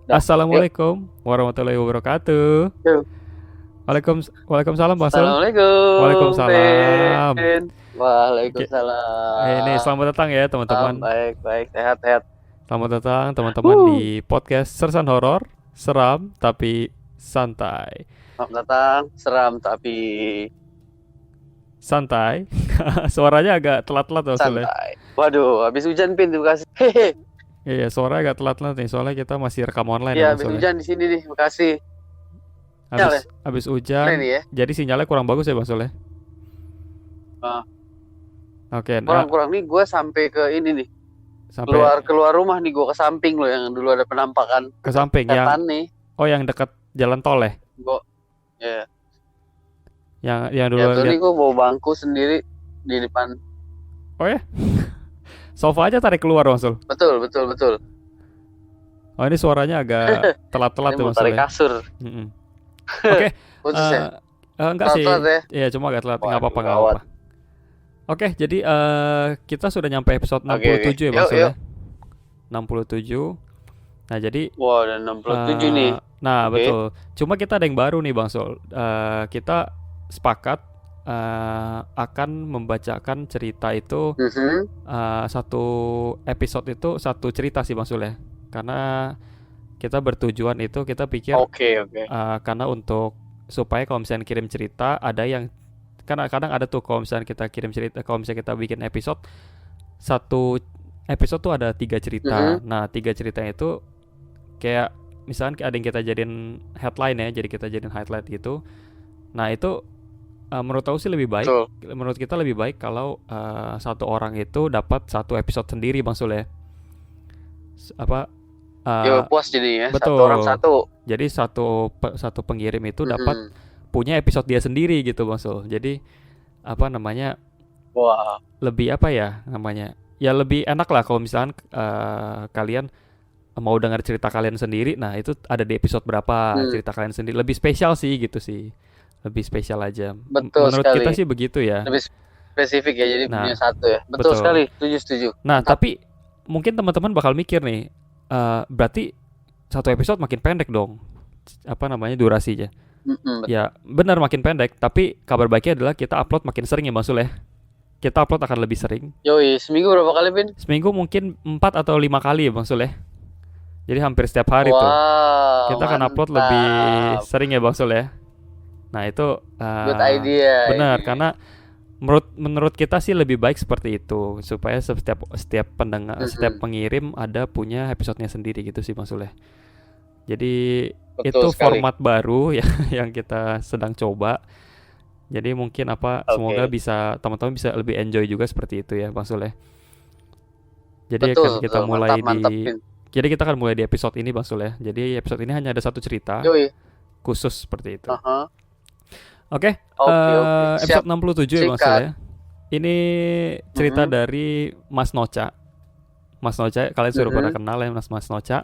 Dah, yuk. Assalamualaikum warahmatullahi wabarakatuh. Yuk. Waalaikumsalam, Pak Sul. Assalamualaikum, Waalaikumsalam. Vin. Oke, ini Waalaikumsalam. selamat datang ya teman-teman. Baik, sehat. Selamat datang teman-teman di podcast Sersan Horor, seram tapi santai. Selamat datang, seram tapi Santai. Suaranya agak telat-telat Pak Sul ya. santai. Waduh, habis hujan, Pin, terima kasih. Hehe. Iya, suaranya agak telat-telat nih soalnya kita masih rekam online Iya, ya Pak habis Sul ya. hujan di sini nih, makasih. Habis Keren hujan, ya. jadi sinyalnya kurang bagus ya Pak Sul ya. Ah, Oke, nah kurang nih gue sampai ke ini nih. sampai Keluar rumah nih gue ke samping loh yang dulu ada penampakan ke samping yang setan nih. yang dekat jalan tol ya. Gue ya, Yang dulu tuh lihat. nih gue bawa bangku sendiri di depan. Oh ya? Sofa aja tarik keluar Mas Sul. Betul. Oh ini suaranya agak telat-telat Ini ya mau Mas Sul tarik ya. kasur. Oke, Khusus ya. enggak sih. Telat ya. Iya cuma agak telat, nggak Waduh, apa-apa. gawat. Oke, jadi kita sudah nyampe episode 67 Oke. ya Mas Sul Yuk. ya. 67. Nah jadi Wah, ada 67 nih. nah Oke. betul. Cuma kita ada yang baru nih Bang Sul. Kita sepakat akan membacakan cerita itu satu episode itu satu cerita sih Bang Sul ya. Karena kita bertujuan itu kita pikir Oke. karena untuk supaya kalau misalnya kirim cerita ada yang karena kadang ada tuh kalau misalnya kita kirim cerita, kalau misalnya kita bikin episode satu episode tuh ada 3 cerita. Nah 3 ceritanya itu kayak misalnya ada yang kita jadiin headline ya, jadi kita jadiin highlight gitu. Nah itu menurut aku sih lebih baik. Betul. Menurut kita lebih baik kalau satu orang itu dapat satu episode sendiri Bang Sul ya. Puas jadi ya. Betul. Satu orang satu. Jadi satu pengirim itu dapat punya episode dia sendiri gitu Bang Sul. Jadi Wah. lebih namanya? Ya lebih enak lah kalau misalkan kalian mau dengar cerita kalian sendiri. Nah, itu ada di episode berapa cerita kalian sendiri. Lebih spesial sih gitu sih. Lebih spesial aja. Betul Menurut sekali. kita sih begitu ya. Lebih spesifik ya, jadi Nah, punya satu ya. Betul betul. sekali. Setuju. Nah, tapi mungkin teman-teman bakal mikir nih, berarti satu episode makin pendek dong. Durasinya. Ya, benar makin pendek, tapi kabar baiknya adalah kita upload makin sering ya Bang Sul ya. Kita upload akan lebih sering. Yoi, seminggu berapa kali, Pin? Seminggu mungkin 4 atau 5 kali ya Bang Sul ya. Jadi hampir setiap hari tuh. Kita akan upload lebih sering ya Bang Sul ya. Nah itu good idea. benar, karena menurut kita sih lebih baik seperti itu, supaya setiap pendengar, setiap pengirim ada punya episodenya sendiri gitu sih Bang Sul ya. Jadi Betul itu sekali. format baru ya yang kita sedang coba. Jadi mungkin semoga teman-teman bisa lebih enjoy juga seperti itu ya Bang Sul ya. Jadi Betul, akan kita mulai mantap, Pin. Jadi kita akan mulai di episode ini Bang Sul ya. Jadi episode ini hanya ada satu cerita. Yoi. Khusus seperti itu. Oke. Episode 67 ya Bang Sul ya. Ini cerita dari Mas Noca. Mas Noca, kalian sudah pada kenal ya Mas Noca.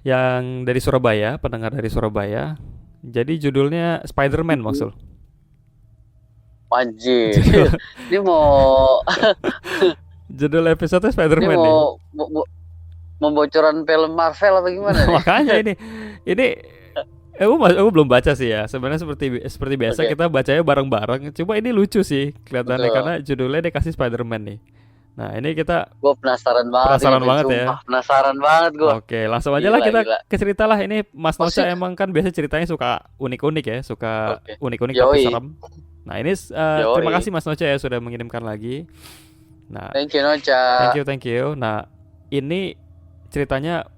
Yang dari Surabaya, pendengar dari Surabaya. Jadi judulnya Spider-Man Bang Sul. Wajib. Ini mau judul episode Spider-Man nih. Membocoran film Marvel apa gimana nih? Makanya ini aku belum baca sih ya. Sebenarnya seperti biasa kita bacanya bareng-bareng. Cuma ini lucu sih kelihatannya karena judulnya dia kasih Spider-Man nih. Nah ini gue penasaran banget ya. Penasaran banget gue. Oke, langsung aja lah kita ke cerita lah. Ini Mas Noca emang kan biasa ceritanya suka unik-unik ya, suka unik-unik tapi serem. Nah ini terima kasih Mas Noca ya sudah mengirimkan lagi. Nah, thank you Noca. Thank you. Nah ini ceritanya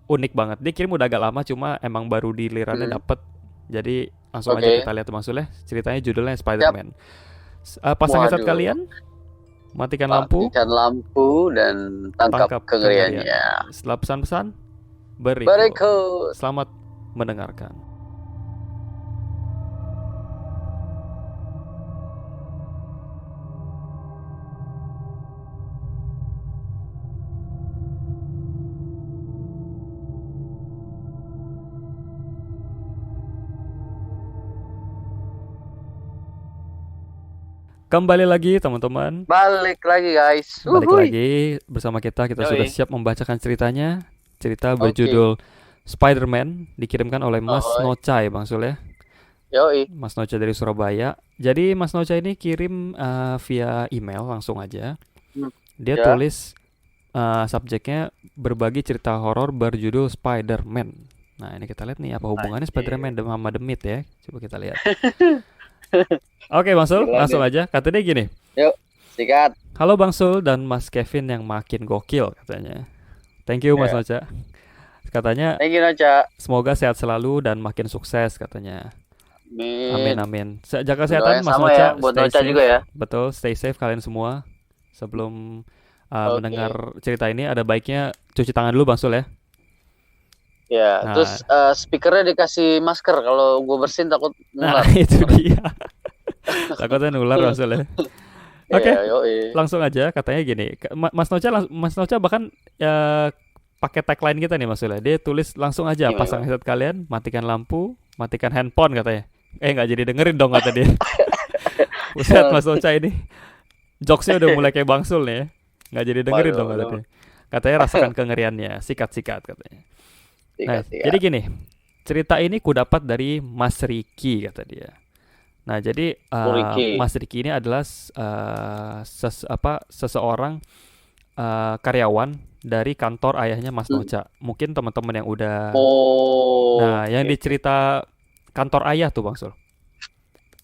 unik banget. Dia kirim udah agak lama, cuma emang baru dilirannya dapet. Jadi langsung aja kita lihat Mas Sul ya. Ceritanya judulnya Spider-Man. Pasang headset kalian, matikan lampu dan tangkap kengeriannya. Setelah pesan-pesan berikut. Selamat mendengarkan. Kembali lagi teman-teman. Balik lagi guys. Balik lagi bersama kita sudah siap membacakan ceritanya. Cerita berjudul Spider-Man dikirimkan oleh Mas Oh, Nocai Bang Sul ya. yoi. Mas Nocai dari Surabaya. Jadi Mas Nocai ini kirim via email langsung aja. Hmm, Dia Ya, tulis subjeknya berbagi cerita horor berjudul Spider-Man. Nah, ini kita lihat nih apa hubungannya anjir. Spider-Man sama The Myth ya. Coba kita lihat. Oke, Bang Sul, Gila langsung nih. aja. Kata dia gini. Yuk, sikat. Halo Bang Sul dan Mas Kevin yang makin gokil katanya. Thank you Mas Ya. Noca. Katanya Thank you, Noca. semoga sehat selalu dan makin sukses katanya. Amin Min. amin. Jaga Doa kesehatan yang Mas sama ya Noca, buat stay Noca juga safe. ya. Betul, stay safe kalian semua. Sebelum mendengar Oke. cerita ini ada baiknya cuci tangan dulu Bang Sul ya. Ya, Nah, terus speakernya dikasih masker kalau gue bersin takut nah nular. itu Ngeri. dia. Takutnya nular Bang Sul ya. Oke, Iya, yoi. langsung aja katanya gini. Mas Noca bahkan pakai tagline kita nih Mas Sul ya. Dia tulis langsung aja Gimana, pasang gimana? headset kalian, matikan lampu, matikan handphone katanya. Nggak jadi dengerin dong kata dia. Buset Mas Noca ini. Jokesnya udah mulai kayak Bang Sul nih ya. Nggak jadi dengerin Waduh, dong kata waduh. dia. Katanya rasakan kengeriannya, sikat-sikat katanya. Nah, Sikat, jadi sikat. gini, cerita ini ku dapat dari Mas Riki kata dia. Nah, jadi Kuriki. Mas Riki ini adalah seseorang karyawan dari kantor ayahnya Mas Hmm. Noca. Mungkin teman-teman yang udah, Oh, nah, yang oke. dicerita kantor ayah tuh Bang Sul.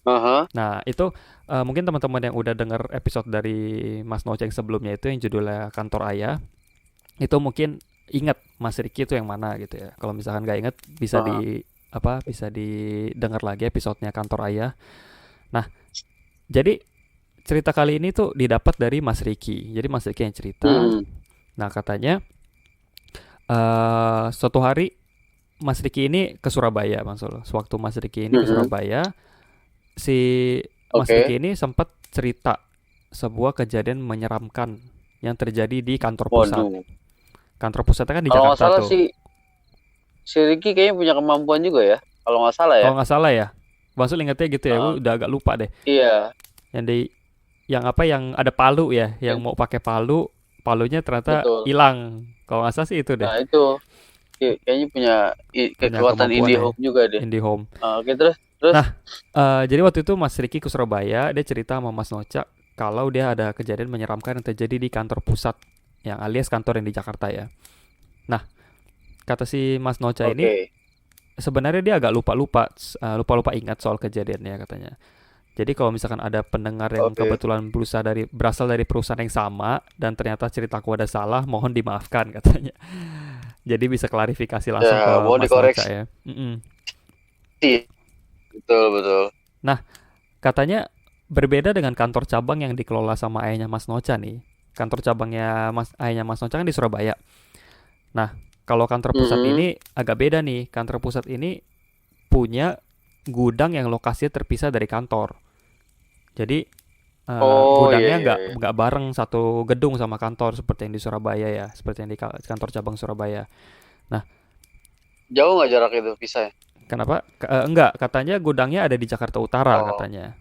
Aha. Nah, itu mungkin teman-teman yang udah denger episode dari Mas Noca yang sebelumnya itu yang judulnya kantor ayah, itu mungkin ingat Mas Riki itu yang mana gitu ya. Kalau misalkan nggak inget bisa Aha. bisa didengar lagi episodenya kantor ayah. Nah, jadi cerita kali ini tuh didapat dari Mas Riki. Jadi Mas Riki yang cerita. Hmm. Nah, katanya suatu hari Mas Riki ini ke Surabaya, Bang Sol. Sewaktu Mas Riki ini ke Mhm. Surabaya, si Mas Oke. Riki ini sempat cerita sebuah kejadian menyeramkan yang terjadi di kantor pusat. Waduh. Kantor pusatnya kan di Kalau nggak Jakarta salah tuh. si Ricky kayaknya punya kemampuan juga ya. Kalau nggak salah ya. Kalau nggak salah ya, Bang Sul ingetnya gitu ya. Gue Heeh. udah agak lupa deh. Iya. Yang di yang apa yang ada palu ya, yang Yang- mau pakai palu, palunya ternyata Betul. hilang. Kalau nggak salah sih itu deh. Nah itu kayaknya punya Punya kekuatan kemampuan indie ya, hope juga deh. IndiHome. Oke, terus. Nah, jadi waktu itu Mas Riki ke Surabaya, dia cerita sama Mas Noca kalau dia ada kejadian menyeramkan yang terjadi di kantor pusat, yang alias kantor yang di Jakarta ya. Nah, kata si Mas Noca ini Oke. sebenarnya dia agak lupa-lupa ingat soal kejadiannya katanya. Jadi kalau misalkan ada pendengar yang Oke. kebetulan berasal dari perusahaan yang sama dan ternyata ceritaku ada salah, mohon dimaafkan katanya. Jadi bisa klarifikasi langsung ke Ya, mau Mas Noca dikoreksi. ya. Mm-mm. Betul, betul. Nah, katanya berbeda dengan kantor cabang yang dikelola sama ayahnya Mas Noca nih. Kantor cabangnya ayahnya Mas Noca kan di Surabaya. Nah, kalau kantor pusat Mhm. ini agak beda nih. Kantor pusat ini punya gudang yang lokasinya terpisah dari kantor. Jadi Oh, iya, gudangnya iya, nggak iya. nggak bareng satu gedung sama kantor seperti yang di Surabaya ya, seperti yang di kantor cabang Surabaya. Nah, Jauh nggak jarak itu pisah? kenapa? Enggak, katanya gudangnya ada di Jakarta Utara Oh, katanya.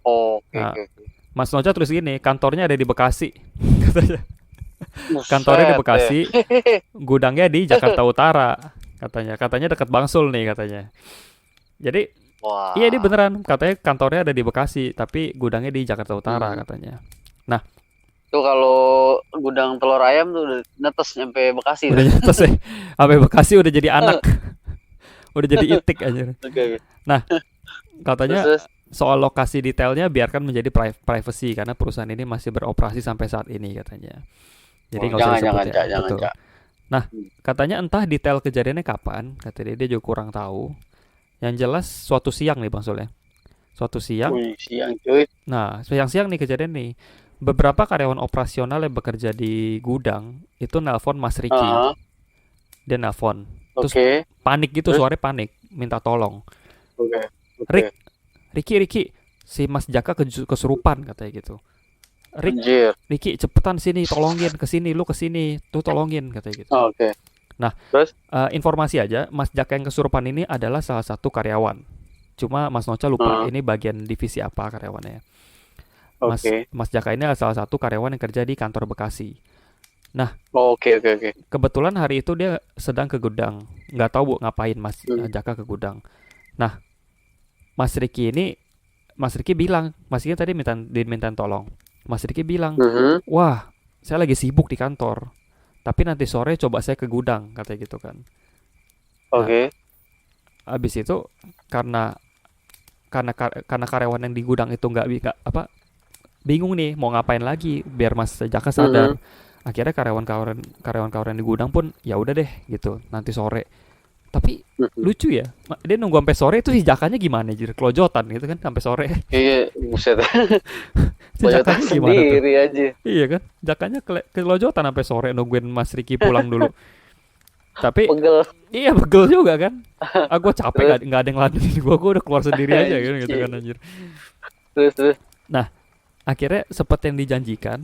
oke, Nah, oke, oke. Mas Noca tulis gini, kantornya ada di Bekasi. Katanya. Kantornya di Buset deh. Bekasi, gudangnya di Jakarta Utara. Katanya dekat Bangsul nih katanya. Jadi, iya ini Wah. beneran. Katanya kantornya ada di Bekasi, tapi gudangnya di Jakarta Utara Hmm. katanya. Nah, Tuh kalau gudang telur ayam tuh udah netes nyampe Bekasi udah tuh. nyates ya. Sampai Bekasi udah jadi anak, udah jadi itik aja. Oke, oke. Nah, Terus, katanya terus. soal lokasi detailnya biarkan menjadi privacy karena perusahaan ini masih beroperasi sampai saat ini katanya. Jadi Oh, nggak usah jangan, disebut jangan, ya. Cak, jangan, Betul. Cak. Nah, Hmm. katanya entah detail kejadiannya kapan, kata dia juga kurang tahu. Yang jelas suatu siang nih Bang Sol ya. Suatu siang, Wih, siang cuy. nah siang-siang nih kejadian nih. Beberapa karyawan operasional yang bekerja di gudang itu nelpon Mas Riki. Aha, Dia nelpon. Terus oke. panik gitu, Terus, suaranya panik, minta tolong. oke, oke. Rick, Riki, si Mas Jaka kesurupan katanya gitu. Anjir. Riki cepetan sini, tolongin kesini, lu kesini, tuh tolongin katanya gitu. Oke. Nah, Terus, informasi aja, Mas Jaka yang kesurupan ini adalah salah satu karyawan. Cuma Mas Noca lupa aha, ini bagian divisi apa karyawannya. oke. Mas Jaka ini adalah salah satu karyawan yang kerja di kantor Bekasi. Oke, oke, oke. Kebetulan hari itu dia sedang ke gudang, nggak tahu Bu ngapain Hmm. Jaka ke gudang. Nah, Mas Riki ini, Mas Riki bilang, Mas Riki tadi diminta tolong. Mas Riki bilang, Mhm. wah, saya lagi sibuk di kantor, tapi nanti sore coba saya ke gudang, katanya gitu kan. Nah, Oke. habis itu karena karena karyawan yang di gudang itu nggak apa, bingung nih mau ngapain lagi biar Mas Jaka Mhm. sadar. Akhirnya karyawan-karyawan di gudang pun ya udah deh gitu, nanti sore. Tapi Mhm. lucu ya, dia nunggu sampai sore itu si Jakanya gimana jadi kelojotan gitu kan sampai sore. Iya, buset. Si Toyota Jakanya gimana tuh? sendiri aja. Iya kan, Jakanya kelojotan sampai sore nungguin Mas Riki pulang dulu. Tapi Pegel. iya pegel juga kan. Ah gue capek, Terus nggak ada yang ladenin gue udah keluar sendiri aja gitu kan anjing. anjir. Terus. Nah, akhirnya seperti yang dijanjikan,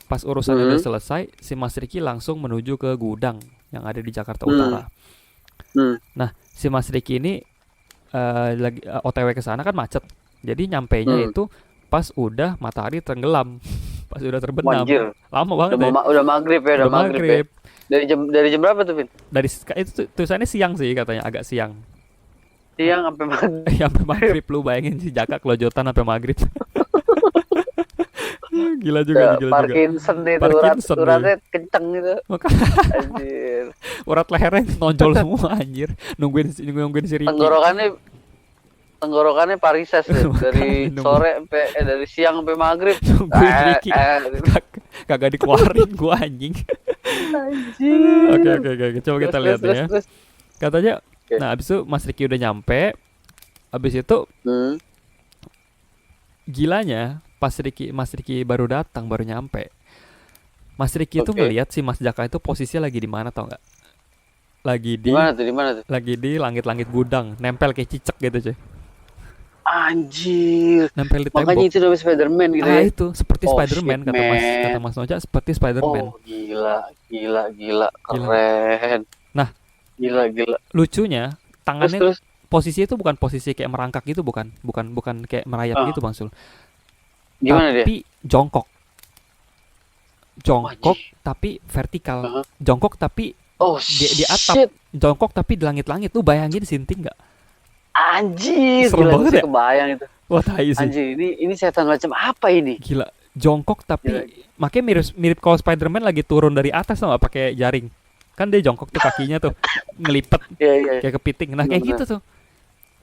pas urusannya udah Mhm. selesai, si Mas Riki langsung menuju ke gudang yang ada di Jakarta Hmm. Utara. Hmm. Nah, si Mas Riki ini lagi OTW ke sana kan macet. Jadi nyampainya Hmm. itu pas udah matahari tenggelam, pas udah terbenam. Wanjir. Lama banget ya. Udah maghrib ya, Udah udah maghrib ya. maghrib. Dari jam berapa tuh, Vin? Itu tulisannya siang sih katanya, agak siang. Siang sampai maghrib. Sampai maghrib lu bayangin si Jaka kelojotan sampai maghrib. Gila juga Ya, sih, gila juga. Parkinson itu Parkinson nih. uratnya kenceng itu. Maka Anjir. urat lehernya nonjol semua anjir. Nungguin si Ricky. Tenggorokannya tenggorokannya parises ya. Makanya Dari siang sampai maghrib. nungguin Ricky. Kagak dikeluarin gua anjing. Oke, Anjir. oke, oke. Coba Terus kita terus lihat terus ya. terus. Katanya, Oke. nah abis itu Mas Ricky udah nyampe. Abis itu Hmm. gilanya Mas Ricky baru datang, baru nyampe. Mas Ricky itu Oke. ngelihat si Mas Jaka itu posisinya lagi di mana tau nggak? Lagi Di di mana tuh? Di mana tuh? lagi di langit-langit gudang, nempel kayak cicak gitu cuy. Anjir. Nempel di Makanya tembok. itu namanya Spider-Man gitu Ah ya. itu seperti Oh shit, Spider-Man, kata man. Mas Noja, seperti Spider-Man. Oh, gila. Gila. Keren. Nah, Gila. lucunya Terus tangannya terus. posisi itu bukan posisi kayak merangkak gitu, bukan kayak merayap Ah, gitu Bang Sul. gimana dia? Tapi jongkok. Jongkok Wajih. tapi vertikal. Heeh. Jongkok tapi Oh di atap. shit. Jongkok tapi di langit-langit. Lu bayangin sinting nggak? Anjir, Serem gila gue banget sih ya. kebayang itu. Wah tai sih. Anjir, ini setan macam apa ini? Gila. Jongkok Gila. tapi makanya mirip mirip kalau Spider-Man lagi turun dari atas sama pakai jaring. Kan dia jongkok tuh kakinya tuh ngelipet Iya. kayak kepiting. Nah kayak Benar-benar. gitu tuh.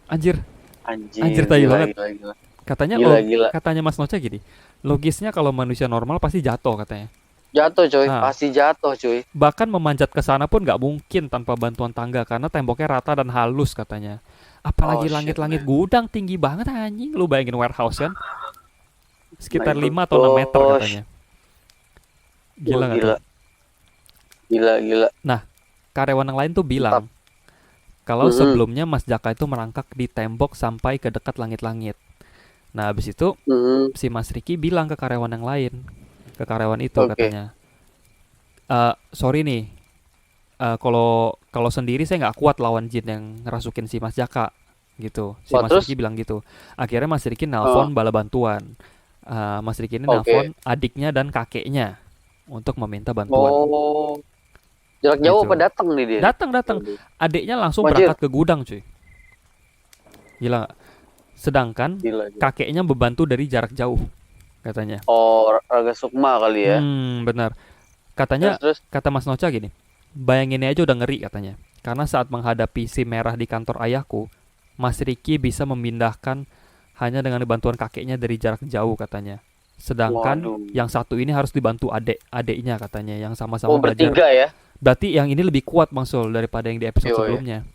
Anjir, anjir Anjir, tai gila, banget. gila, gila. Katanya Gila, gila. katanya Mas Noca gini. Logisnya kalau manusia normal pasti jatuh katanya. Jatuh, coy. Nah, Pasti jatuh, coy. bahkan memanjat ke sana pun nggak mungkin tanpa bantuan tangga karena temboknya rata dan halus katanya. Oh Apalagi shit, langit-langit man. gudang tinggi banget anjing. Lu bayangin warehouse kan My sekitar 5 atau 6 meter gosh. katanya. Wah, Gila nggak tuh? gila. Gila. Nah, karyawan yang lain tuh Mantap. bilang kalau Mhm. sebelumnya Mas Jaka itu merangkak di tembok sampai ke dekat langit-langit. Nah, habis itu Mhm. si Mas Riki bilang ke karyawan yang lain, ke karyawan itu Oke. katanya, sorry nih, kalau kalau sendiri saya nggak kuat lawan jin yang ngerasukin si Mas Jaka gitu. Si Wah, Mas terus? Riki bilang gitu. Akhirnya Mas Riki Oh, nelpon bala bantuan. Mas Riki ini oke. nelpon adiknya dan kakeknya untuk meminta bantuan. Oh, jarak jauh apa Gitu. datang nih dia? Datang. Waduh. Adiknya langsung Wajir. berangkat ke gudang, cuy. Gila nggak? Sedangkan Gila. kakeknya membantu dari jarak jauh, katanya. Oh, Raga Sukma kali ya. Benar. Terus Katanya, terus. kata Mas Noca gini, bayanginnya aja udah ngeri katanya. Karena saat menghadapi si merah di kantor ayahku, Mas Riki bisa memindahkan hanya dengan bantuan kakeknya dari jarak jauh katanya. Sedangkan Waduh. yang satu ini harus dibantu adeknya katanya yang sama-sama Oh, belajar. bertiga ya. Berarti yang ini lebih kuat Bang Sul daripada yang di episode Yo, sebelumnya.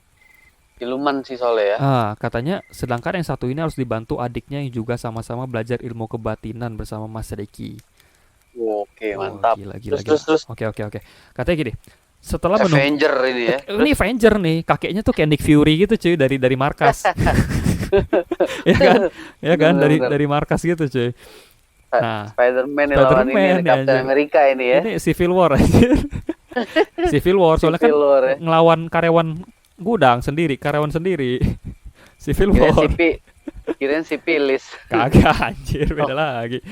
Siluman sih soalnya ya. Katanya sedangkan yang satu ini harus dibantu adiknya yang juga sama-sama belajar ilmu kebatinan bersama Mas Riki. Oke, Oh, mantap. gila. Terus. Oke. Katanya gini, setelah menunggu Avenger ini ya. ini Avenger nih, kakeknya tuh kayak Nick Fury gitu cuy dari markas. Ya kan? Ya kan Bener-bener. dari markas gitu cuy. Nah, Spider-Man nih lawan ini Spider-Man nih, ya Captain anjir. America ini ya. Ini Civil War anjir. Civil War soalnya kan Civil War ya. ngelawan karyawan gudang sendiri, karyawan sendiri. Civil Kirain War. kirain si Pilis. Kagak anjir, beda lagi.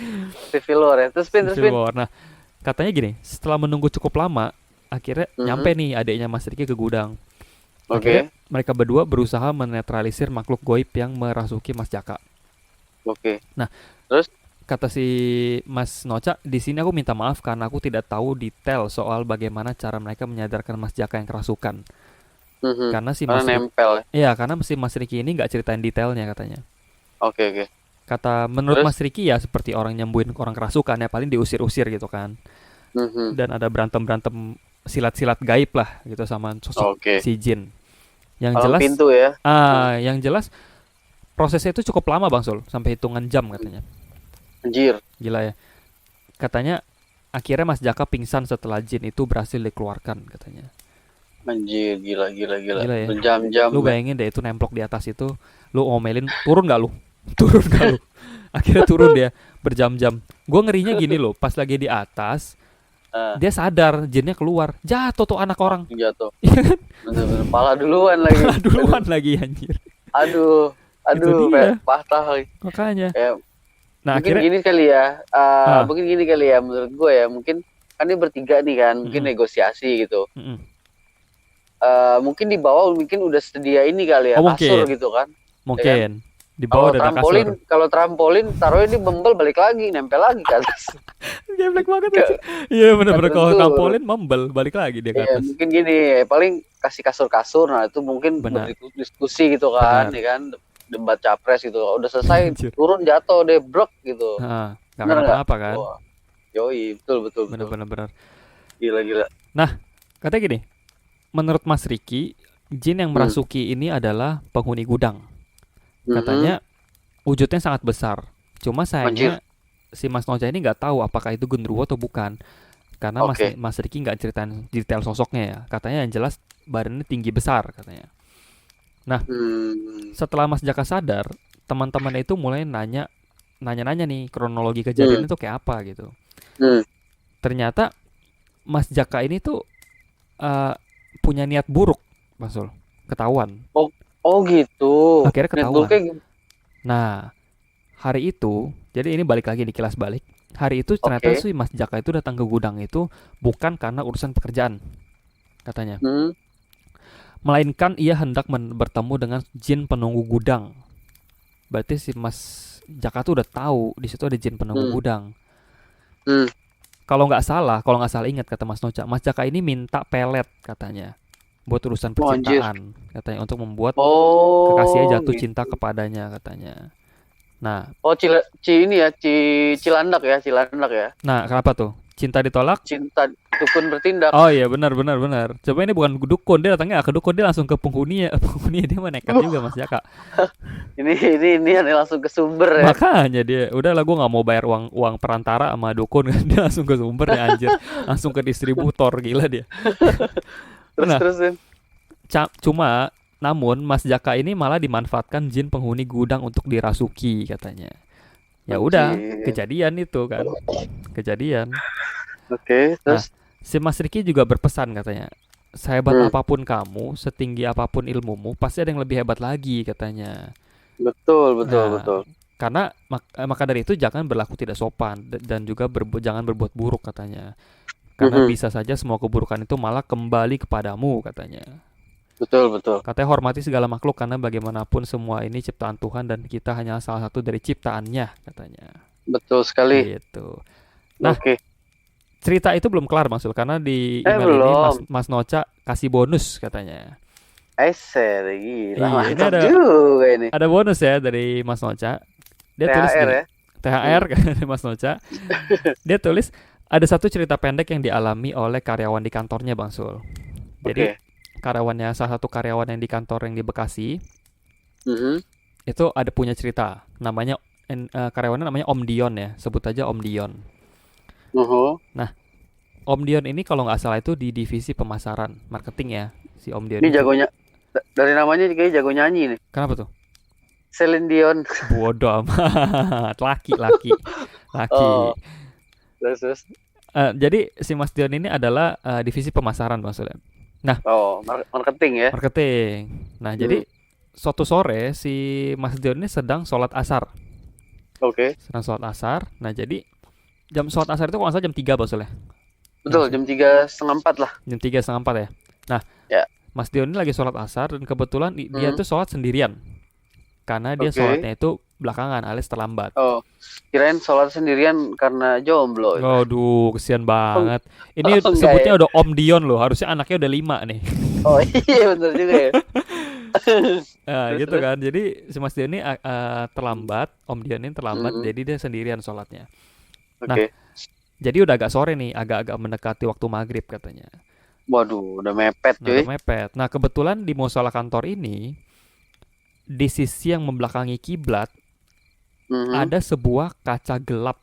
Civil War ya. Terus Civil Pin. War. Nah, Katanya gini, setelah menunggu cukup lama, akhirnya nyampe Mhm. nih adiknya Mas Riki ke gudang. Akhirnya Oke. mereka berdua berusaha menetralisir makhluk goib yang merasuki Mas Jaka. Oke. Nah, Terus? kata si Mas Noca, di sini aku minta maaf karena aku tidak tahu detail soal bagaimana cara mereka menyadarkan Mas Jaka yang kerasukan. Mhm. Karena si Karena Mas Riki, nempel ya. iya karena si Mas Riki ini nggak ceritain detailnya katanya. Oke, oke. Kata menurut Terus? Mas Riki ya seperti orang nyembuhin orang kerasukan ya paling diusir-usir gitu kan. Mhm. Dan ada berantem-berantem silat-silat gaib lah gitu sama sosok Oke. si Jin. Yang Palang jelas, pintu ya. Heeh. yang jelas prosesnya itu cukup lama Bang Sul, sampai hitungan jam katanya. Anjir. Gila ya. Katanya akhirnya Mas Jaka pingsan setelah Jin itu berhasil dikeluarkan katanya. Anjir, gila, gila, gila. Gila ya. Berjam-jam Lu ya. bayangin deh itu nemplok di atas itu, lu omelin, turun gak lu? Turun gak lu? Akhirnya turun dia berjam-jam. Gue ngerinya gini loh, pas lagi di atas, Ah, dia sadar jinnya keluar, jatuh tuh anak orang. jatuh. Iya kan? Bener-bener. Pala duluan lagi. Malah duluan lagi anjir. Aduh. Itu Aduh, dia kayak patah lagi. makanya. Kayak Nah mungkin akhirnya, gini kali ya. ah, Mungkin gini kali ya menurut gue ya. Mungkin kan dia bertiga nih kan. Mungkin mm-mm, negosiasi gitu. mm-mm. Mungkin di bawah mungkin udah sedia ini kali ya. Oh Kasur mungkin, gitu kan. Ya kan? mungkin di bawah udah ada kasur. Kalau trampolin taruhnya di bembel balik lagi. Nempel lagi ke atas. Geblek banget aja. Gak, Iya gak bener-bener kalau terbentur. trampolin membel balik lagi dia ke Iya, atas. mungkin gini, paling kasih kasur-kasur, nah itu mungkin Benar, berdiskusi gitu kan, benar. ya kan, debat capres gitu. Udah selesai, Anjir. turun jatuh deh, brok gitu. Nah, nggak Bener nggak? kenapa-napa kan? Wah, yoi, betul, betul, betul. Bener-bener bener. Gila, gila. Nah, katanya gini, menurut Mas Riki, jin yang Hmm. merasuki ini adalah penghuni gudang. Mhm. Katanya wujudnya sangat besar. Cuma Anjir, sayangnya si Mas Noja ini nggak tahu apakah itu genderuwo atau bukan. Karena oke. Mas Riki nggak ceritain detail sosoknya ya. Katanya yang jelas badannya tinggi besar katanya. Nah, Hmm. setelah Mas Jaka sadar, teman-temannya itu mulai nanya-nanya nih kronologi Hmm. kejadian itu kayak apa gitu. Hmm. Ternyata Mas Jaka ini tuh eh, punya niat buruk, Mas Sul. Ketahuan. Oh, oh gitu. Akhirnya Net dulu ketahuan. kayak Nah, hari itu, jadi ini balik lagi di kilas balik. Hari itu ternyata oke. sih Mas Jaka itu datang ke gudang itu bukan karena urusan pekerjaan, katanya. Hmm. Melainkan ia hendak bertemu dengan jin penunggu gudang. Berarti si Mas Jaka tuh udah tahu di situ ada jin penunggu Hmm. gudang. Hmm. Kalau nggak salah ingat kata Mas Noca, Mas Jaka ini minta pelet katanya buat urusan Oh, anjir. percintaan, katanya untuk membuat kekasihnya Oh, jatuh cinta gitu. kepadanya katanya. Nah, Oh, ini ya, Cilandak ya, Cilandak ya. kenapa tuh? Cinta ditolak. Cinta dukun bertindak. Oh iya benar benar benar. Coba ini bukan dukun, dia datangnya ke dukun, dia langsung ke penghuni ya. Penghuni dia mah nekat juga Mas Jaka. Ini langsung ke sumber ya. Makanya dia udahlah gue nggak mau bayar uang perantara sama dukun kan, dia langsung ke sumbernya anjir. Langsung ke distributor gila dia. Terus Nah, terusin. cuma namun Mas Jaka ini malah dimanfaatkan jin penghuni gudang untuk dirasuki katanya. Ya udah, Anjir. kejadian itu kan. Kejadian. Oke, Nah, terus. si Mas Riki juga berpesan katanya, sehebat Hmm, apapun kamu, setinggi apapun ilmumu, pasti ada yang lebih hebat lagi katanya. betul, betul, Nah, betul. karena maka dari itu jangan berlaku tidak sopan dan juga jangan berbuat buruk katanya. Karena Mhm, bisa saja semua keburukan itu malah kembali kepadamu katanya. betul, betul. Katanya hormati segala makhluk karena bagaimanapun semua ini ciptaan Tuhan dan kita hanya salah satu dari ciptaannya katanya. Betul sekali. Gitu. Nah, Oke. cerita itu belum kelar Mas Sul, karena di email ini Belum. Mas Noca kasih bonus katanya. Gila, Iya, ini mantap juga ini. ada bonus ya dari Mas Noca. Dia tulis THR gini, ya. THR Hmm, kan dari Mas Noca. Dia tulis ada satu cerita pendek yang dialami oleh karyawan di kantornya Bang Sul. Jadi oke. salah satu karyawan yang di kantor yang di Bekasi Mhm. itu ada punya cerita. Karyawannya namanya Om Dion ya, sebut aja Om Dion. Uhu. Nah, Om Dion ini kalau nggak salah itu di divisi pemasaran marketing ya, si Om Dion Ini ini. jagonya dari namanya kayak jago nyanyi nih. Kenapa tuh? Celine Dion. Bodoh amat, laki. Oh, terus. Jadi si Mas Dion ini adalah divisi pemasaran maksudnya. Nah, Oh, marketing ya. marketing. Nah, Hmm. jadi suatu sore si Mas Dion ini sedang sholat asar. Oke. Nah, jadi sholat asar itu kalau nggak salah jam 3 maksudnya. Betul, jam 3:30 lah. Jam 3:30 ya. Nah, Ya. Mas Dion ini lagi sholat asar dan kebetulan dia Hmm. tuh sholat sendirian. Karena dia Oke. sholatnya itu belakangan alias terlambat. Oh, kirain sholat sendirian karena jomblo. Aduh, kesian banget. Ini Oh, enggak sebutnya ya? udah Om Dion loh. Harusnya anaknya udah 5 nih. Oh iya bener juga ya. Nah, Terus gitu terus. kan. Jadi si Mas Dion ini terlambat, Om Dion ini terlambat, Mm-mm. jadi dia sendirian sholatnya. Nah, Oke. jadi udah agak sore nih, agak-agak mendekati waktu maghrib katanya. Waduh, udah mepet Nah, cuy. udah mepet. Nah, kebetulan di musola kantor ini, di sisi yang membelakangi kiblat, Mhm. ada sebuah kaca gelap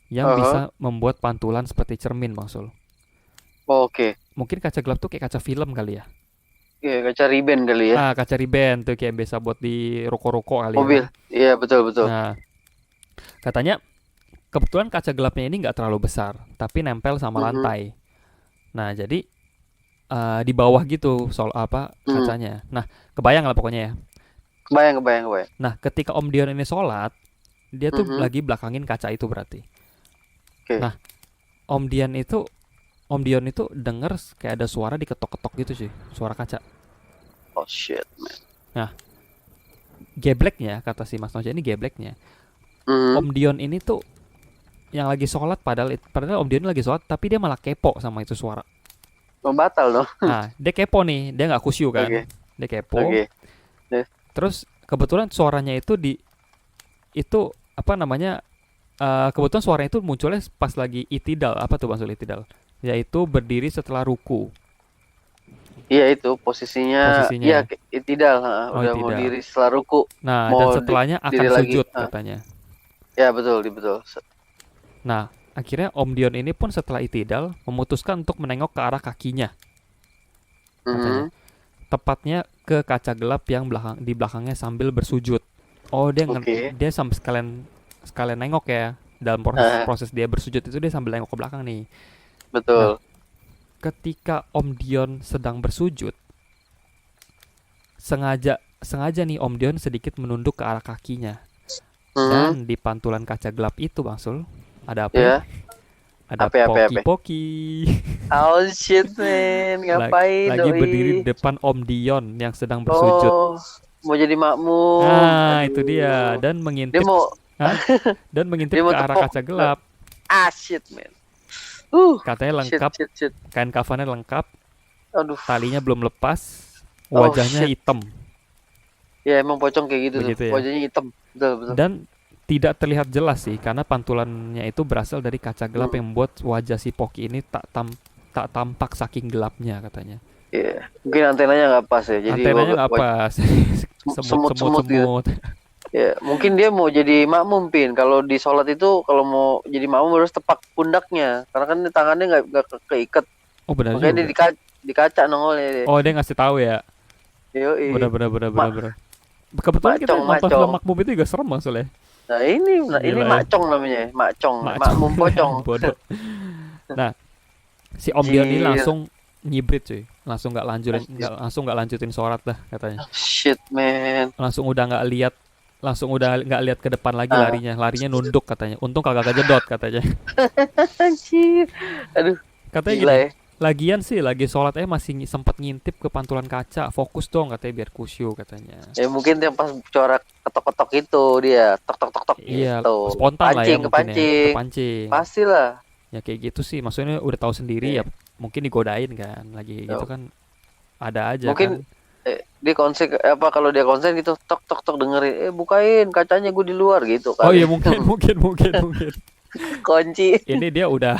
yang Aha. bisa membuat pantulan seperti cermin, Bang Sul. Oke. Mungkin kaca gelap tuh kayak kaca film kali ya. Iya, kaca riben kali ya. Kaca riben tuh kayak biasa buat di ruko-ruko kali ya Mobil. kan. Iya, betul betul. Nah, katanya kebetulan kaca gelapnya ini nggak terlalu besar, tapi nempel sama Mhm. lantai. Nah, jadi di bawah gitu soal apa Hmm. kacanya. Nah, kebayang lah pokoknya ya. Kebayang. Nah, ketika Om Dion ini sholat, dia tuh Mhm. lagi belakangin kaca itu berarti. Oke. Nah, Om Dion itu denger kayak ada suara diketok-ketok gitu sih, suara kaca. Oh shit, man. Nah, gebleknya kata si Mas Noja ini gebleknya. Mhm. Om Dion ini tuh yang lagi sholat padahal Om Dion lagi sholat tapi dia malah kepo sama itu suara. Oh, batal dong. Nah, dia kepo nih, dia nggak khusyuk kan. Oke. Dia kepo. Oke. Terus kebetulan suaranya itu apa namanya? Kebetulan suaranya itu munculnya pas lagi itidal. Apa tuh maksud itidal? Yaitu berdiri setelah ruku. Iya itu posisinya. Posisinya Iya, ya. itidal, Oh, udah mau itidal. diri setelah ruku, Nah, mau dan setelahnya akan diri lagi. sujud katanya. Ya betul, betul. Nah, akhirnya Om Dion ini pun setelah itidal memutuskan untuk menengok ke arah kakinya katanya. Mhm. Tepatnya ke kaca gelap yang di belakangnya sambil bersujud. Oh, Oke. dia sambil sekalian nengok ya. Dalam proses dia bersujud itu dia sambil nengok ke belakang nih. Betul. Ketika Om Dion sedang bersujud, sengaja nih Om Dion sedikit menunduk ke arah kakinya. Mhm. Dan di pantulan kaca gelap itu, Bang Sul, ada apa? Ya. Ada Apa? Poki-Poki. Oh shit, man. Ngapain Lagi doi? berdiri di depan Om Dion yang sedang bersujud. Oh, mau jadi makmum. Nah, Aduh. itu dia. Dan Dia mengintip mau ke mau arah tepok. kaca gelap. Shit, man. Katanya lengkap, Shit. kain kafannya lengkap, Aduh. talinya belum lepas, Oh, wajahnya shit. hitam. Ya emang pocong kayak gitu Begitu tuh. ya. Wajahnya hitam. Betul. Dan tidak terlihat jelas sih karena pantulannya itu berasal dari kaca gelap yang membuat wajah si Poki ini tak tampak saking gelapnya katanya. Iya. Mungkin antenanya nggak pas ya. Jadi Antenanya nggak pas. semut gitu. Semut. Ya, mungkin dia mau jadi makmum, Pin. Kalau di sholat itu kalau mau jadi makmum harus tepak pundaknya, karena kan tangannya nggak keikat. Oh, benar Makanya juga. dia di kaca nongolnya dia. Oh, dia ngasih tahu ya. Yoi. Benar. Kebetulan kita nonton film Makmum itu juga serem maksudnya. Nah ini Gila ya. macong namanya, makmum pocong. Bodoh. Nah, si Om Dion ini langsung nyibrit cuy, langsung nggak lanjutin sholat dah katanya. Shit, man. Langsung udah nggak lihat ke depan lagi larinya nunduk katanya. Untung kagak kejedot katanya. Anjir. Aduh. Katanya Gila gini, ya. lagian sih lagi sholat masih sempat ngintip ke pantulan kaca, fokus dong katanya biar khusyuk katanya. Ya mungkin dia pas corak ketok-ketok itu dia tok Iya, gitu. spontan lah ya mungkin Kepancing. kepancing. Pastilah. Ya kayak gitu sih, maksudnya udah tahu sendiri ya mungkin digodain kan, lagi gitu kan ada aja mungkin, kan. Dia konsen kalau dia konsen gitu tok dengerin bukain kacanya gue di luar gitu kan. Oh iya mungkin. Kunci. Ini dia udah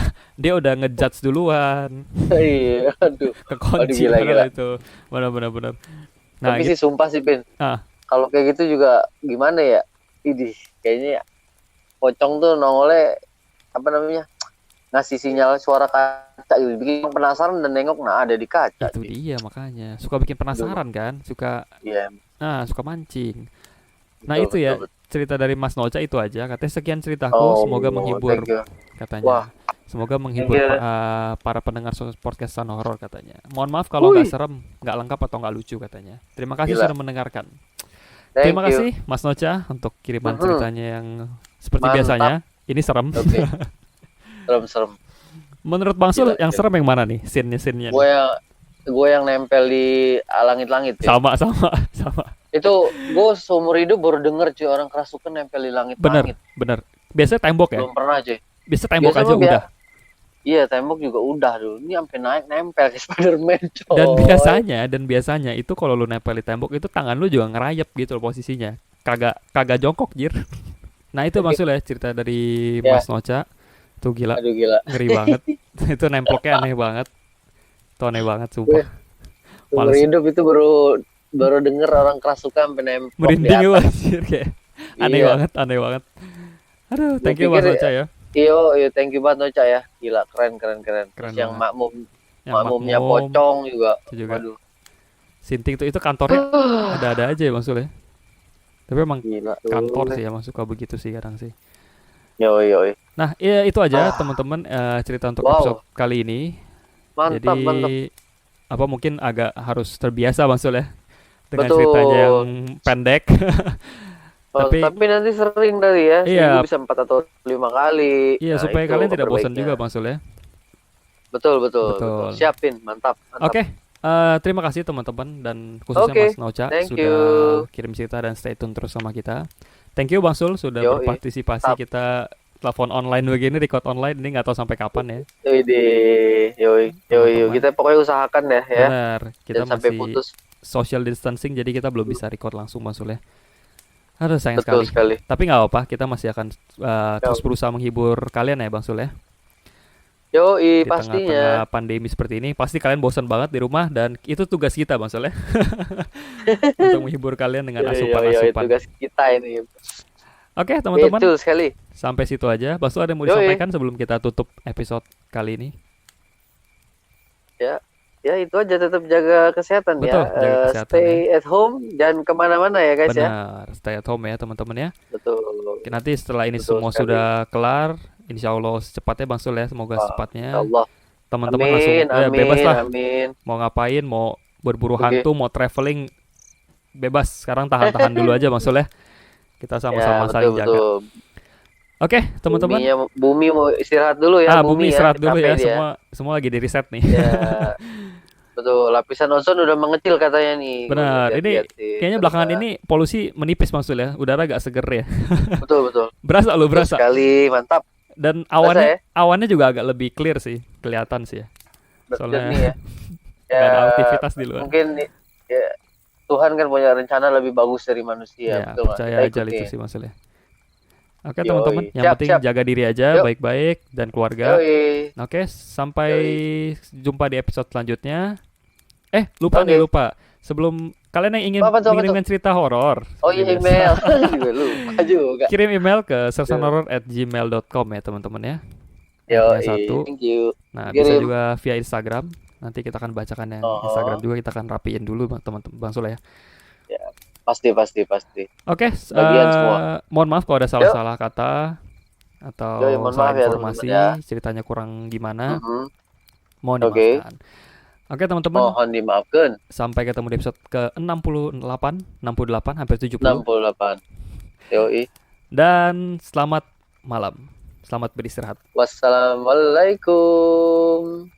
ngejudge duluan. Iya, aduh. Kekunci Gila. itu. Benar. Nah, Tapi sih sumpah sih, Pin. Kalau kayak gitu juga gimana ya? Idih, kayaknya pocong tuh nongolnya apa namanya? Ngasih sinyal suara kaca gitu. Bikin penasaran dan nengok ada di kaca. Itu dia makanya. Suka bikin penasaran kan? Suka mancing. Nah, itu ya. Cerita dari Mas Noca itu aja. Katanya sekian ceritaku, semoga menghibur katanya. Wah. Semoga menghibur para pendengar podcast horor katanya. Mohon maaf kalau nggak serem, nggak lengkap atau nggak lucu katanya. Terima kasih sudah mendengarkan. Terima kasih Mas Noca untuk kiriman ceritanya yang seperti biasanya. Ini serem. Oke. Serem-serem. Menurut Bang Sul Gila, yang gila. serem yang mana nih? Scene-nya Gue nih. yang nempel di langit-langit ya. Sama. Itu gue seumur hidup baru denger cuy orang kerasukan nempel di Bener, langit-langit. bener. Biasanya tembok ya. Belum pernah cuy. Biasanya tembok Biasa aja mah udah. Iya, tembok juga udah dulu. Ini sampai naik nempel ke Spiderman coy. Dan biasanya itu kalau lu nempel di tembok itu tangan lu juga ngerayap gitu loh posisinya. Kagak jongkok, jir. Nah, itu maksudnya cerita dari Ya. Mas Noca. Tuh gila, Aduh gila. ngeri banget. Itu nemploknya aneh banget. Itu aneh banget sumpah. Seumur Males. hidup itu baru denger orang kerasukan sampai nempel di Merinding ya atas. anjir kayak. Aneh Iya. banget. Aduh, Gua thank you Mas pikir Noca ya. Iyo, thank you banget Noca ya. Gila, keren. Keren Terus yang banget. Yang makmumnya makmum pocong juga. itu juga. Waduh. Sinting tuh itu kantornya ada-ada aja ya maksudnya. Tapi emang Gila. kantor sih emang suka begitu sih kadang sih. Yoi. Nah, ya itu aja teman-teman cerita untuk Wow. episode kali ini. Mantap. Jadi apa mungkin agak harus terbiasa Bang Sul ya dengan Betul. ceritanya yang pendek. Tapi nanti sering dari ya. Iya. Seminggu bisa 4 atau 5 kali. Iya, Nah, supaya itu kalian tidak kabar bosan baiknya. juga Bang Sul ya. Betul. Betul. Siapin, mantap. Oke. Terima kasih teman-teman dan khususnya Oke, Mas Nauca thank sudah you. kirim cerita dan stay tune terus sama kita. Thank you Bang Sul sudah Yoi. berpartisipasi Mantap. kita telepon online begini, record online ini nggak tahu sampai kapan ya. Yoi. Teman-teman. Kita pokoknya usahakan ya. Benar, kita Jangan sampai masih putus. social distancing jadi kita belum bisa record langsung Bang Sul ya. Aduh sayang Betul sekali. sekali. Tapi nggak apa-apa, kita masih akan terus berusaha menghibur kalian ya Bang Sul ya. Yoi, Di pastinya. tengah-tengah pandemi seperti ini, pasti kalian bosan banget di rumah dan itu tugas kita Bang Sul ya. Untuk menghibur kalian dengan Yoi, asupan-asupan. tugas kita ini. Oke teman-teman, Betul sekali. sampai situ aja. Bang Sul ada yang mau Yoi. disampaikan sebelum kita tutup episode kali ini? Ya itu aja, tetap jaga kesehatan Betul, ya. jaga kesehatan Stay at home, jangan kemana-mana ya guys ya. Benar, stay at home ya teman-teman ya. Betul. Oke, nanti setelah ini Betul semua sekali. sudah kelar, insya Allah secepatnya Bang Sul ya, semoga Wah, secepatnya. Allah. Teman-teman langsung Amin, bebas lah, amin. mau ngapain, mau berburu Oke. hantu, mau traveling, bebas. Sekarang tahan-tahan dulu aja Bang Sul ya. Kita sama-sama Ya, saling jaga. betul. Oke teman-teman. Bumi mau istirahat dulu ya. Bumi istirahat dulu ya, capek dia. semua lagi di reset nih. Ya, betul. Lapisan ozon udah mengecil katanya nih. Benar, ini Hati-hati. kayaknya belakangan ini polusi menipis Bang Sul ya, udara agak seger ya. Betul. Berasa Betul berasa. sekali, mantap. Dan Berasa awannya juga agak lebih clear sih, kelihatan sih ya. Soalnya Jernih ya. nggak ada aktivitas di luar. Mungkin ya, Tuhan kan punya rencana lebih bagus dari manusia. Ya, Betul nggak? percaya Kita aja ikutin. itu sih maksudnya. Oke Yoi. teman-teman, yang Siap, penting siap. jaga diri aja Yuk. baik-baik dan keluarga. Yoi. Oke, sampai jumpa di episode selanjutnya. Lupa Oke. Sebelum kalian yang ingin Apa tuh? mengirimkan cerita horor, Oh iya, seperti biasa, email. Juga lupa juga. kirim email ke sersanhoror@gmail.com ya teman-teman ya. Yoi. Satu. Thank you. Nah, bisa Kirim. juga via Instagram. Nanti kita akan bacakan yang Oh. Instagram juga, kita akan rapiin dulu teman-teman Bang Sule ya. Pasti. Oke, Bagian semua. mohon maaf kalau ada salah-salah kata atau Yoi, mohon salah maaf ya, informasi, teman-teman, ceritanya kurang gimana, Mhm. mohon Oke. dimaafkan. Oke, teman-teman, Mohon dimaafkan. sampai ketemu di episode ke-68, hampir 70. 68. Yoi. Dan selamat malam. Selamat beristirahat. Wassalamualaikum.